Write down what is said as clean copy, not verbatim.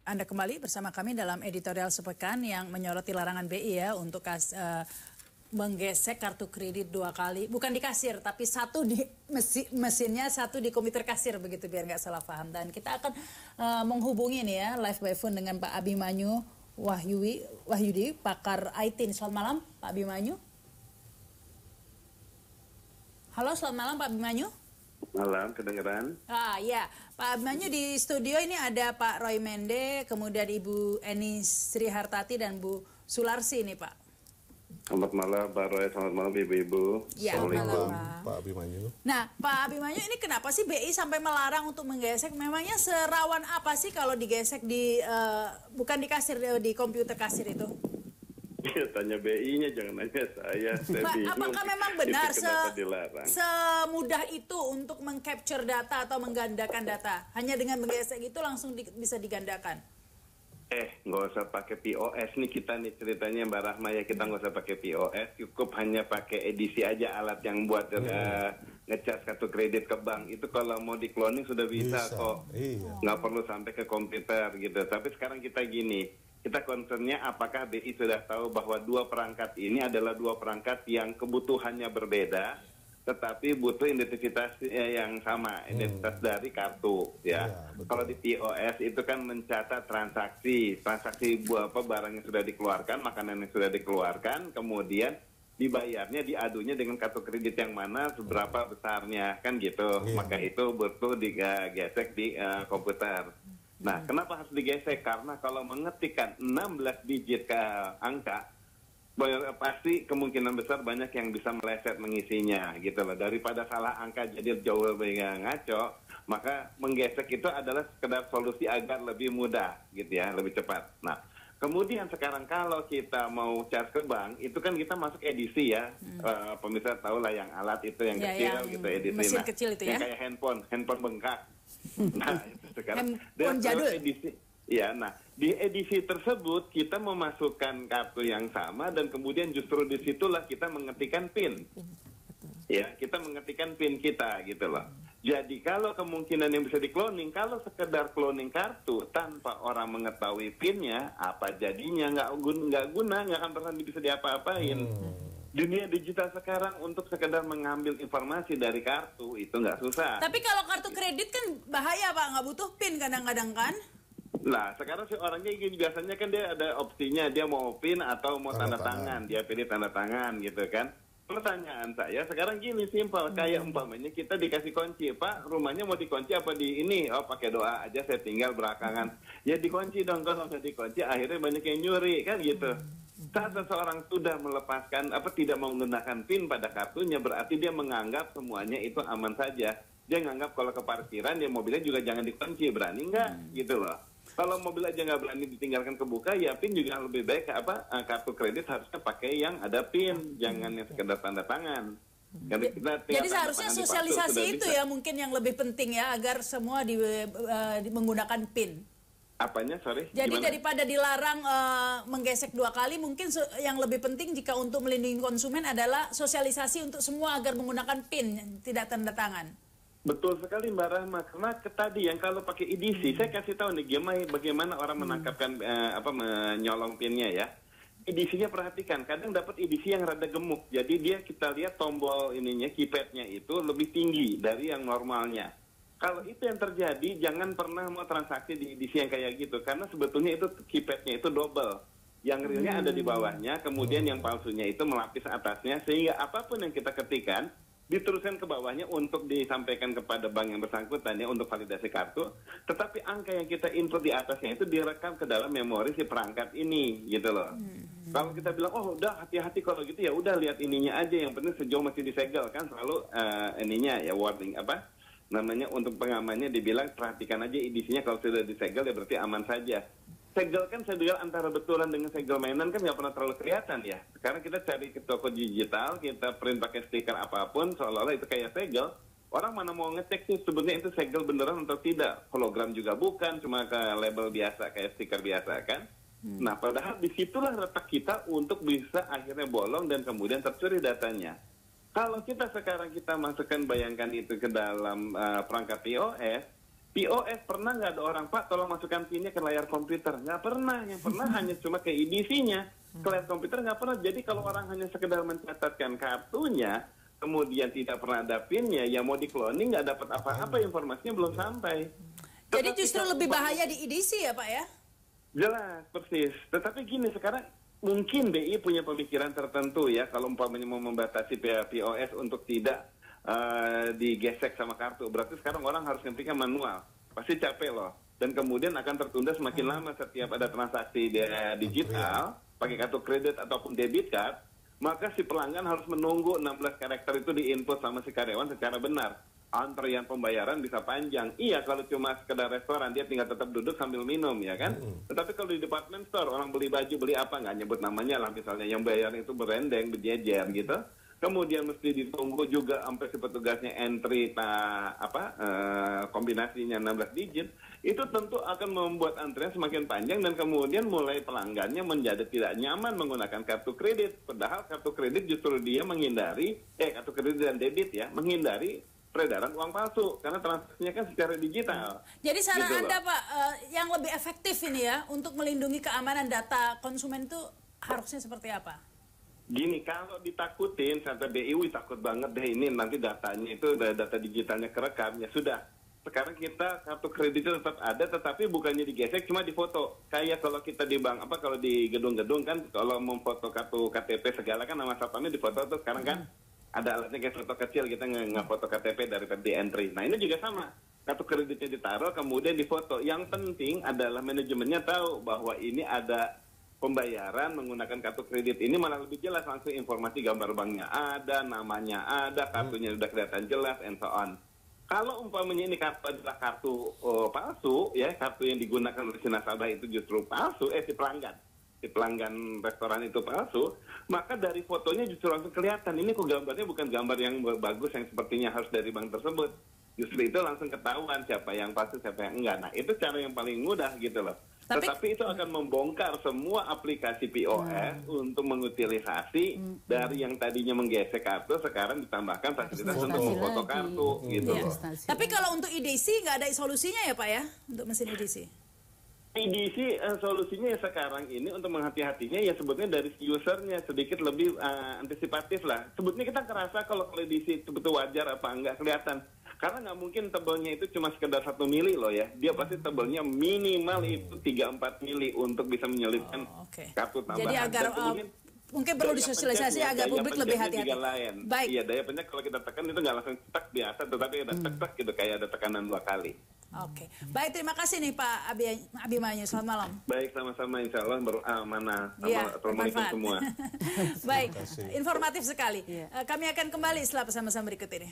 Anda kembali bersama kami dalam editorial sepekan yang menyoroti larangan BI ya untuk menggesek kartu kredit 2 kali. Bukan di kasir, tapi satu di mesinnya, satu di komputer kasir, begitu biar nggak salah paham. Dan kita akan menghubungi nih ya, live by phone dengan Pak Abimanyu Wahyudi, pakar IT. Selamat malam Pak Abimanyu. Halo, selamat malam Pak Abimanyu. Malam, kedengeran? Ya, Pak Abimanyu di studio ini ada Pak Roy Mende, kemudian Ibu Eni Sri Hartati dan Bu Sularsi ini Pak. Selamat malam Pak Roy, selamat malam Ibu-Ibu. Ya, Assalamualaikum Pak Abimanyu. Nah, Pak Abimanyu ini kenapa sih BI sampai melarang untuk menggesek? Memangnya serawan apa sih kalau digesek di bukan di kasir, di komputer kasir itu? Ya, tanya BI-nya, jangan nanya saya. Apakah memang benar dilarang? Semudah itu untuk mengcapture data atau menggandakan data? Hanya dengan menggesek itu langsung bisa digandakan? Nggak usah pakai POS nih kita nih ceritanya Mbak Rahma ya, kita nggak usah pakai POS, cukup hanya pakai edisi aja alat yang buat ngecas kartu kredit ke bank. Itu kalau mau di cloning sudah bisa kok, nggak perlu sampai ke komputer gitu. Tapi sekarang kita gini, kita concernnya apakah BI sudah tahu bahwa dua perangkat ini adalah dua perangkat yang kebutuhannya berbeda, tetapi butuh identitas yang sama, identitas dari kartu ya. Kalau di POS itu kan mencatat transaksi barang yang sudah dikeluarkan, makanan yang sudah dikeluarkan, kemudian dibayarnya, diadunya dengan kartu kredit yang mana, seberapa besarnya, kan gitu. Maka itu butuh digesek di komputer. Nah, kenapa harus digesek? Karena kalau mengetikkan 16 digit ke angka, pasti kemungkinan besar banyak yang bisa meleset mengisinya gitu loh. Daripada salah angka jadi jauh lebih ngaco, maka menggesek itu adalah sekedar solusi agar lebih mudah gitu ya, lebih cepat. Nah, kemudian sekarang kalau kita mau charge ke bank, itu kan kita masuk edisi ya. Pemirsa tahu lah yang alat itu yang kecil gitu, edisi. Mesin kecil itu ya. Yang kayak handphone bengkak. Nah, itu sekarang handphone jadul. edisi. Ya, nah di edisi tersebut kita memasukkan kartu yang sama dan kemudian justru disitulah kita mengetikkan PIN. Ya, kita mengetikkan PIN kita gitu loh. Jadi kalau kemungkinan yang bisa di-cloning, kalau sekedar cloning kartu tanpa orang mengetahui PIN-nya, apa jadinya? Nggak guna, nggak akan pernah bisa diapa-apain. Dunia digital sekarang untuk sekedar mengambil informasi dari kartu itu nggak susah. Tapi kalau kartu kredit kan bahaya Pak, nggak butuh PIN kadang-kadang kan? Nah, sekarang si orangnya gini, biasanya kan dia ada opsinya, dia mau PIN atau mau tanda tangan. Dia pilih tanda tangan gitu kan. Pertanyaan saya sekarang gini, simpel, kayak umpamanya kita dikasih kunci, Pak, rumahnya mau dikunci apa di ini? Oh, pakai doa aja, saya tinggal belakangan. Ya dikunci dong, kalau nggak dikunci akhirnya banyak yang nyuri kan gitu. Saat seseorang sudah melepaskan tidak mau menggunakan PIN pada kartunya, berarti dia menganggap semuanya itu aman saja. Dia menganggap kalau ke parkiran dia mobilnya juga jangan dikunci, berani nggak gitu loh. Kalau mobil aja nggak berani ditinggalkan kebuka, ya PIN juga lebih baik kartu kredit harusnya pakai yang ada PIN, jangan yang sekedar tanda tangan. Jadi seharusnya sosialisasi itu ya mungkin yang lebih penting ya, agar semua menggunakan PIN. Apanya, sorry? Jadi gimana? daripada dilarang menggesek 2 kali, mungkin yang lebih penting jika untuk melindungi konsumen adalah sosialisasi untuk semua agar menggunakan PIN, tidak tanda tangan. Betul sekali Mbak Rahma, karena tadi yang kalau pakai edisi, saya kasih tahu nih bagaimana orang menangkapkan menyolong pinnya ya. Edisinya perhatikan, kadang dapat edisi yang rada gemuk, jadi kita lihat tombol keypadnya itu lebih tinggi dari yang normalnya. Kalau itu yang terjadi, jangan pernah mau transaksi di edisi yang kayak gitu, karena sebetulnya itu keypadnya itu double. Yang realnya ada di bawahnya, kemudian yang palsunya itu melapis atasnya, sehingga apapun yang kita ketikkan diteruskan ke bawahnya untuk disampaikan kepada bank yang bersangkutan ya untuk validasi kartu, tetapi angka yang kita input di atasnya itu direkam ke dalam memori si perangkat ini gitu loh. Kalau kita bilang udah hati-hati kalau gitu ya udah lihat ininya aja, yang penting sejauh masih disegel kan selalu warning untuk pengamannya dibilang perhatikan aja edisinya, kalau sudah disegel ya berarti aman saja. Segel kan segel antara betulan dengan segel mainan kan nggak pernah terlalu kelihatan ya. Sekarang kita cari ke toko digital, kita print pakai stiker apapun, seolah-olah itu kayak segel. Orang mana mau ngecek sih sebenarnya itu segel beneran atau tidak. Hologram juga bukan, cuma ke label biasa, kayak stiker biasa kan. Nah, padahal disitulah letak kita untuk bisa akhirnya bolong dan kemudian tercuri datanya. Kalau kita sekarang masukkan, bayangkan itu ke dalam perangkat POS, POS pernah nggak ada orang, Pak, tolong masukkan PIN-nya ke layar komputer? Nggak pernah. Yang pernah hanya cuma ke EDC-nya. Ke layar komputer nggak pernah. Jadi kalau orang hanya sekedar mencatatkan kartunya, kemudian tidak pernah ada PIN-nya, ya mau di-cloning nggak dapat apa-apa, informasinya belum sampai. Jadi justru lebih bahaya di EDC ya Pak ya? Jelas, persis. Tetapi gini, sekarang mungkin BI punya pemikiran tertentu ya, kalau umpamanya mau membatasi POS untuk tidak digesek sama kartu. Berarti sekarang orang harus ngetiknya manual. Pasti capek loh. Dan kemudian akan tertunda semakin lama setiap ada transaksi digital, pakai kartu kredit ataupun debit card, maka si pelanggan harus menunggu 16 karakter itu diinput sama si karyawan secara benar. Antrian pembayaran bisa panjang. Iya, kalau cuma sekedar restoran, dia tinggal tetap duduk sambil minum, ya kan? Tetapi kalau di department store, orang beli baju, beli apa, nggak nyebut namanya lah, misalnya yang bayar itu berendeng, berjejer gitu. Kemudian mesti ditunggu juga sampai si petugasnya entry kombinasinya 16 digit. Itu tentu akan membuat antrian semakin panjang dan kemudian mulai pelanggannya menjadi tidak nyaman menggunakan kartu kredit. Padahal kartu kredit justru dia menghindari, kartu kredit dan debit ya, menghindari peredaran uang palsu karena transaksinya kan secara digital. Jadi saran gitu Anda Pak, yang lebih efektif ini ya untuk melindungi keamanan data konsumen itu harusnya seperti apa? Gini, kalau ditakutin, sampai BI takut banget deh ini nanti datanya itu data digitalnya kerekam, ya sudah. Sekarang kita kartu kredit itu tetap ada, tetapi bukannya digesek, cuma difoto. Kayak kalau kita di bank, kalau di gedung-gedung kan, kalau memfoto kartu KTP segala kan nama satpamnya difoto tuh sekarang kan. Ada alatnya kayak foto kecil, kita nge-foto KTP dari tadi entry. Nah ini juga sama, kartu kreditnya ditaruh kemudian difoto. Yang penting adalah manajemennya tahu bahwa ini ada pembayaran menggunakan kartu kredit ini, malah lebih jelas langsung informasi gambar banknya ada, namanya ada, kartunya sudah kelihatan jelas, and so on. Kalau umpamanya ini kartu adalah kartu palsu, ya kartu yang digunakan oleh si nasabah itu justru palsu, si pelanggan restoran itu palsu, maka dari fotonya justru langsung kelihatan ini kok gambarnya bukan gambar yang bagus yang sepertinya harus dari bank tersebut. Justru itu langsung ketahuan siapa yang palsu, siapa yang enggak. Nah, itu cara yang paling mudah gitu loh. Tetapi itu akan membongkar semua aplikasi POS untuk mengutilisasi dari yang tadinya menggesek kartu, sekarang ditambahkan fasilitas untuk memfoto kartu gitu loh. Tapi kalau untuk EDC nggak ada solusinya ya Pak ya, untuk mesin EDC? EDC solusinya ya sekarang ini untuk menghati-hatinya ya sebetulnya dari usernya sedikit lebih antisipatif lah. Sebetulnya kita kerasa kalau EDC betul wajar apa enggak kelihatan. Karena nggak mungkin tebelnya itu cuma sekedar 1 mili loh ya. Dia pasti tebelnya minimal itu 3-4 mili untuk bisa menyelipkan kartu tambahan. Jadi agar mungkin perlu disosialisasi agar publik lebih hati-hati. Baik. Iya, daya pencet kalau kita tekan itu nggak langsung cetak biasa, tetapi ada tek-tek gitu kayak ada tekanan 2 kali. Oke, baik, terima kasih nih Pak Abimanyu, selamat malam. Baik, sama-sama, insya Allah mana Assalamualaikum semua. Baik, informatif sekali. Kami akan kembali setelah pesan-pesan berikut ini.